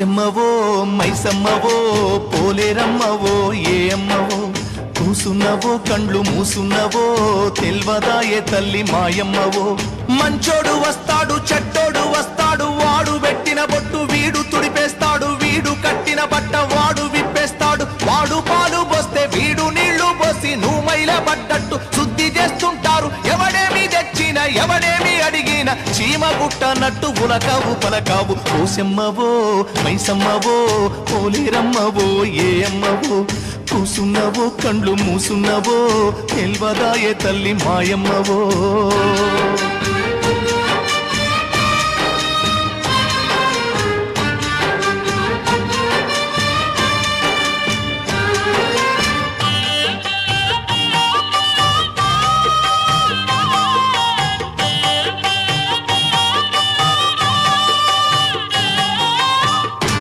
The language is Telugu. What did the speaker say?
ఎమ్మవో మైసమ్మవో పోలేరమ్మవో ఏ అమ్మవో కూసున్నవో కండ్లు మూసున్నవో తెల్వదాయే తల్లి మాయమ్మవో మంచోడు వస్తాడు చెడ్డోడు వస్తాడు వాడు పెట్టిన బొట్టు వీడు తుడిపేస్తాడు వీడు కట్టిన బట్ట వాడు విప్పేస్తాడు వాడు పాలు పోస్తే వీడు నీళ్లు పోసి నువ్వు మైల పడ్డట్టు శుద్ధి చేస్తుంటారు ఎవడేమి తెచ్చిన ఎవడేమి అడిగిన చీమ గుట్టనట్టు ఉలకావు పలకావు కోసెమ్మవో మైసమ్మవో పోలేరమ్మవో ఏ అమ్మవో కూసున్నవో కండ్లు మూసున్నవో తెల్వదాయే తల్లి మాయమ్మవో